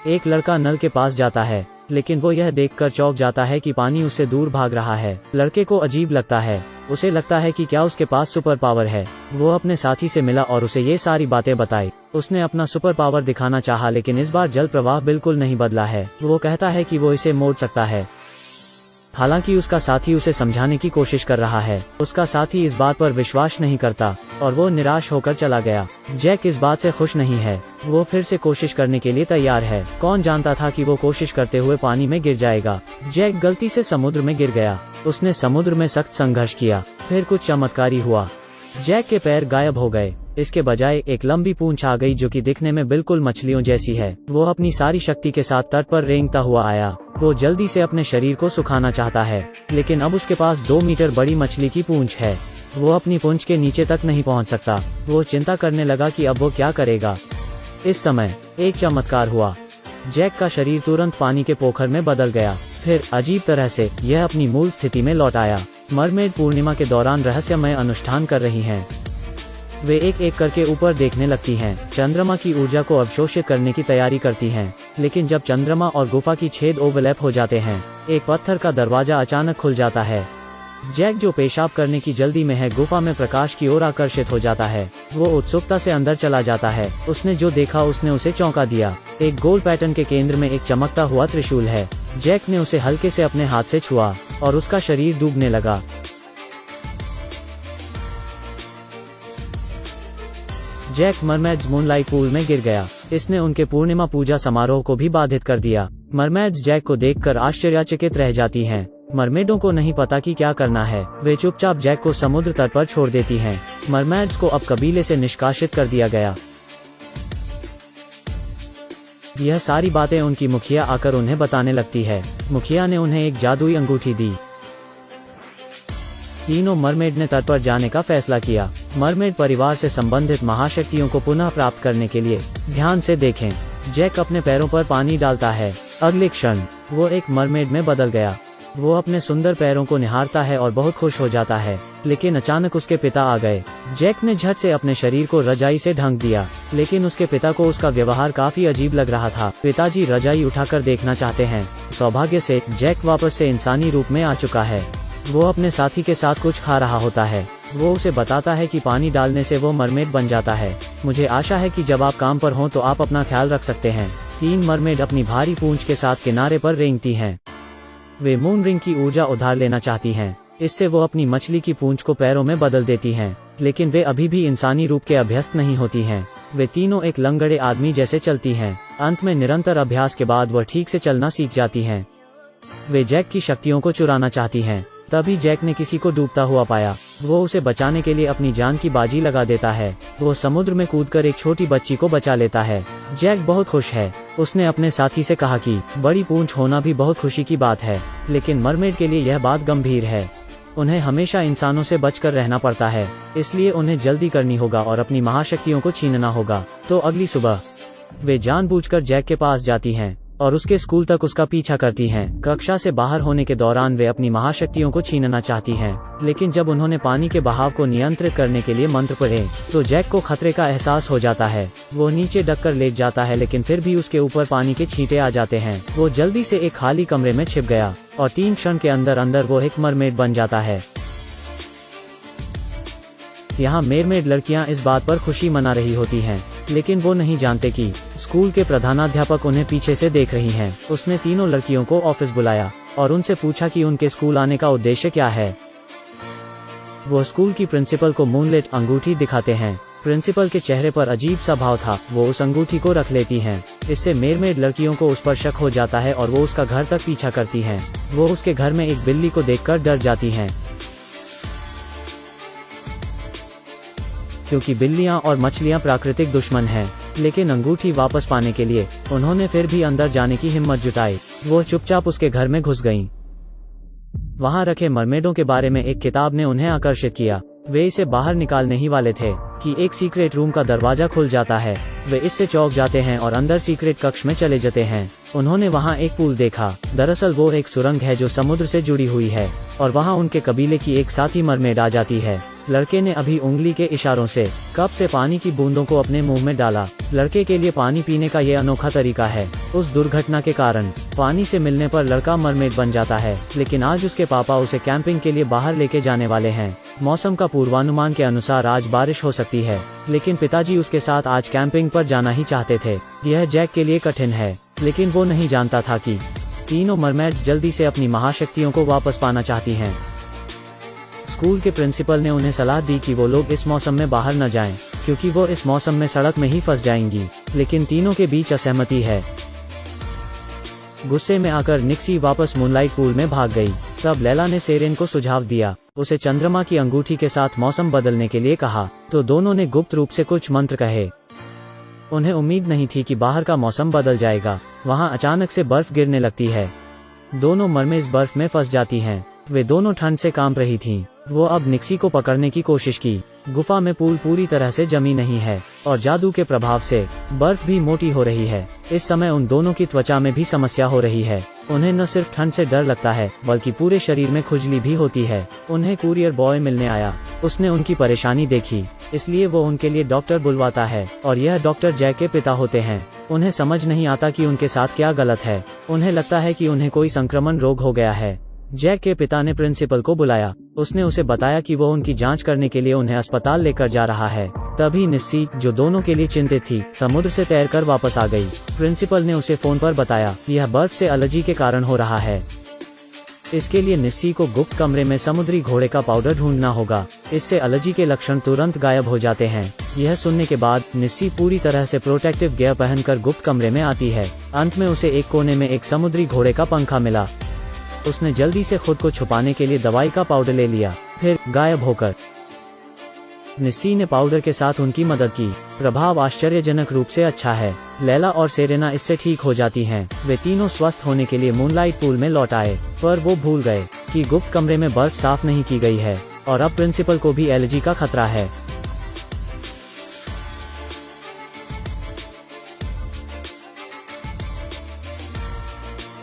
एक लड़का नल के पास जाता है, लेकिन वो यह देखकर चौंक जाता है कि पानी उससे दूर भाग रहा है। लड़के को अजीब लगता है, उसे लगता है कि क्या उसके पास सुपर पावर है। वो अपने साथी से मिला और उसे ये सारी बातें बताई। उसने अपना सुपर पावर दिखाना चाहा, लेकिन इस बार जल प्रवाह बिल्कुल नहीं बदला है। वो कहता है कि वो इसे मोड़ सकता है। हालांकि उसका साथी उसे समझाने की कोशिश कर रहा है। उसका साथी इस बात पर विश्वास नहीं करता और वो निराश होकर चला गया। जैक इस बात से खुश नहीं है। वो फिर से कोशिश करने के लिए तैयार है। कौन जानता था कि वो कोशिश करते हुए पानी में गिर जाएगा। जैक गलती से समुद्र में गिर गया। उसने समुद्र में सख्त संघर्ष किया। फिर कुछ चमत्कारी हुआ। जैक के पैर गायब हो गए। इसके बजाय एक लंबी पूंछ आ गई जो कि दिखने में बिल्कुल मछलियों जैसी है। वो अपनी सारी शक्ति के साथ तट पर रेंगता हुआ आया। वो जल्दी से अपने शरीर को सुखाना चाहता है, लेकिन अब उसके पास 2 मीटर बड़ी मछली की पूंछ है। वो अपनी पूंछ के नीचे तक नहीं पहुंच सकता। वो चिंता करने लगा कि अब वो क्या करेगा। इस समय एक चमत्कार हुआ। जैक का शरीर तुरंत पानी के पोखर में बदल गया। फिर अजीब तरह से यह अपनी मूल स्थिति में लौट आया। मरमेड पूर्णिमा के दौरान रहस्यमय अनुष्ठान कर रही हैं। वे एक एक करके ऊपर देखने लगती हैं। चंद्रमा की ऊर्जा को अवशोषित करने की तैयारी करती हैं। लेकिन जब चंद्रमा और गुफा की छेद ओवरलैप हो जाते हैं, एक पत्थर का दरवाजा अचानक खुल जाता है। जैक जो पेशाब करने की जल्दी में है, गुफा में प्रकाश की ओर आकर्षित हो जाता है। वो उत्सुकता से अंदर चला जाता है। उसने जो देखा उसने उसे चौंका दिया। एक गोल पैटर्न के केंद्र में एक चमकता हुआ त्रिशूल है। जैक ने उसे हल्के से अपने हाथ से छुआ और उसका शरीर डूबने लगा। जैक मरमेड्स मूनलाइट पूल में गिर गया। इसने उनके पूर्णिमा पूजा समारोह को भी बाधित कर दिया। मरमेड्स जैक को देखकर आश्चर्यचकित रह जाती हैं। मरमेडों को नहीं पता कि क्या करना है। वे चुपचाप जैक को समुद्र तट पर छोड़ देती हैं। मरमेड्स को अब कबीले से निष्कासित कर दिया गया। यह सारी बातें उनकी मुखिया आकर उन्हें बताने लगती है। मुखिया ने उन्हें एक जादुई अंगूठी दी। तीनों मरमेड ने तट पर जाने का फैसला किया। मरमेड परिवार से संबंधित महाशक्तियों को पुनः प्राप्त करने के लिए। ध्यान से देखें, जैक अपने पैरों पर पानी डालता है। अगले क्षण वो एक मरमेड में बदल गया। वो अपने सुंदर पैरों को निहारता है और बहुत खुश हो जाता है। लेकिन अचानक उसके पिता आ गए। जैक ने झट से अपने शरीर को रजाई से ढक दिया, लेकिन उसके पिता को उसका व्यवहार काफी अजीब लग रहा था। पिताजी रजाई उठाकर देखना चाहते हैं। सौभाग्य से जैक वापस से इंसानी रूप में आ चुका है। वो अपने साथी के साथ कुछ खा रहा होता है। वो उसे बताता है कि पानी डालने से वो मरमेड बन जाता है। मुझे आशा है कि जब आप काम पर हों तो आप अपना ख्याल रख सकते हैं। 3 मरमेड अपनी भारी पूंछ के साथ किनारे पर रेंगती हैं। वे मून रिंग की ऊर्जा उधार लेना चाहती हैं। इससे वो अपनी मछली की पूंछ को पैरों में बदल देती हैं, लेकिन वे अभी भी इंसानी रूप के अभ्यस्त नहीं होती हैं। वे तीनों एक लंगड़े आदमी जैसे चलती हैं। अंत में निरंतर अभ्यास के बाद वह ठीक से चलना सीख जाती हैं। वे जैक की शक्तियों को चुराना चाहती हैं। तभी जैक ने किसी को डूबता हुआ पाया। वो उसे बचाने के लिए अपनी जान की बाजी लगा देता है। वो समुद्र में कूदकर एक छोटी बच्ची को बचा लेता है। जैक बहुत खुश है। उसने अपने साथी से कहा कि बड़ी पूंछ होना भी बहुत खुशी की बात है, लेकिन मरमेड के लिए यह बात गंभीर है। उन्हें हमेशा इंसानों से बचकर रहना पड़ता है, इसलिए उन्हें जल्दी करनी होगा और अपनी महाशक्तियों को छीनना होगा। तो अगली सुबह वे जानबूझकर जैक के पास जाती हैं और उसके स्कूल तक उसका पीछा करती हैं। कक्षा से बाहर होने के दौरान वे अपनी महाशक्तियों को छीनना चाहती हैं, लेकिन जब उन्होंने पानी के बहाव को नियंत्रित करने के लिए मंत्र पढ़े तो जैक को खतरे का एहसास हो जाता है। वो नीचे डककर लेट जाता है, लेकिन फिर भी उसके ऊपर पानी के छींटे आ जाते हैं। वो जल्दी से एक खाली कमरे में छिप गया और 3 क्षण के अंदर अंदर वो एक मरमेड बन जाता है। यहाँ मरमेड लड़कियां इस बात पर खुशी मना रही होती हैं, लेकिन वो नहीं जानते कि स्कूल के प्रधानाध्यापक उन्हें पीछे से देख रही हैं। उसने तीनों लड़कियों को ऑफिस बुलाया और उनसे पूछा कि उनके स्कूल आने का उद्देश्य क्या है। वो स्कूल की प्रिंसिपल को मूनलाइट अंगूठी दिखाते हैं। प्रिंसिपल के चेहरे पर अजीब सा भाव था। वो उस अंगूठी को रख लेती हैं। इससे मरमेड लड़कियों को उस पर शक हो जाता है और वो उसका घर तक पीछा करती हैं। वो उसके घर में एक बिल्ली को देखकर डर जाती हैं, क्योंकि बिल्लियां और मछलियां प्राकृतिक दुश्मन हैं। लेकिन अंगूठी वापस पाने के लिए उन्होंने फिर भी अंदर जाने की हिम्मत जुटाई। वो चुपचाप उसके घर में घुस गईं। वहां रखे मरमेडों के बारे में एक किताब ने उन्हें आकर्षित किया। वे इसे बाहर निकालने ही वाले थे कि एक सीक्रेट रूम का दरवाजा खुल जाता है। वे इससे चौंक जाते हैं और अंदर सीक्रेट कक्ष में चले जाते हैं। उन्होंने वहां एक पूल देखा। दरअसल वो एक सुरंग है जो समुद्र से जुड़ी हुई है और वहां उनके कबीले की एक साथी मरमेड आ जाती है। लड़के ने अभी उंगली के इशारों से कप से पानी की बूंदों को अपने मुंह में डाला। लड़के के लिए पानी पीने का ये अनोखा तरीका है। उस दुर्घटना के कारण पानी से मिलने पर लड़का मरमेड बन जाता है, लेकिन आज उसके पापा उसे कैंपिंग के लिए बाहर लेके जाने वाले हैं। मौसम का पूर्वानुमान के अनुसार आज बारिश हो सकती है, लेकिन पिताजी उसके साथ आज कैंपिंग पर जाना ही चाहते थे। यह जैक के लिए कठिन है, लेकिन वो नहीं जानता था कि तीनों मरमेड्स जल्दी से अपनी महाशक्तियों को वापस पाना चाहती हैं। स्कूल के प्रिंसिपल ने उन्हें सलाह दी कि वो लोग इस मौसम में बाहर न जाएं, क्योंकि वो इस मौसम में सड़क में ही फंस जाएंगी। लेकिन तीनों के बीच असहमति है। गुस्से में आकर निक्सी वापस मूनलाइट पूल में भाग गई। तब लैला ने सेरेन को सुझाव दिया, उसे चंद्रमा की अंगूठी के साथ मौसम बदलने के लिए कहा, तो दोनों ने गुप्त रूप से कुछ मंत्र कहे। उन्हें उम्मीद नहीं थी कि बाहर का मौसम बदल जाएगा। वहां अचानक से बर्फ गिरने लगती है। दोनों मरमेड्स बर्फ में फंस जाती हैं। वे दोनों ठंड से कांप रही थीं। वो अब निक्सी को पकड़ने की कोशिश की। गुफा में पूल पूरी तरह से जमी नहीं है और जादू के प्रभाव से बर्फ भी मोटी हो रही है। इस समय उन दोनों की त्वचा में भी समस्या हो रही है। उन्हें न सिर्फ ठंड से डर लगता है, बल्कि पूरे शरीर में खुजली भी होती है। उन्हें कुरियर बॉय मिलने आया। उसने उनकी परेशानी देखी, इसलिए वो उनके लिए डॉक्टर बुलवाता है, और यह डॉक्टर जैक के पिता होते हैं। उन्हें समझ नहीं आता कि उनके साथ क्या गलत है। उन्हें लगता है कि उन्हें कोई संक्रमण रोग हो गया है। जैक के पिता ने प्रिंसिपल को बुलाया। उसने उसे बताया कि वो उनकी जांच करने के लिए उन्हें अस्पताल लेकर जा रहा है। तभी निस्सी, जो दोनों के लिए चिंतित थी, समुद्र से तैरकर वापस आ गई। प्रिंसिपल ने उसे फोन पर बताया, यह बर्फ से एलर्जी के कारण हो रहा है। इसके लिए निस्सी को गुप्त कमरे में समुद्री घोड़े का पाउडर ढूंढना होगा। इससे एलर्जी के लक्षण तुरंत गायब हो जाते हैं। यह सुनने के बाद निस्सी पूरी तरह से प्रोटेक्टिव गियर पहनकर गुप्त कमरे में आती है। अंत में उसे एक कोने में एक समुद्री घोड़े का पंखा मिला। उसने जल्दी से खुद को छुपाने के लिए दवाई का पाउडर ले लिया, फिर गायब होकर निस्सी ने पाउडर के साथ उनकी मदद की। प्रभाव आश्चर्यजनक रूप से अच्छा है। लैला और सेरेना इससे ठीक हो जाती हैं। वे तीनों स्वस्थ होने के लिए मूनलाइट पूल में लौट आए, पर वो भूल गए कि गुप्त कमरे में बर्फ साफ नहीं की गई है और अब प्रिंसिपल को भी एलर्जी का खतरा है।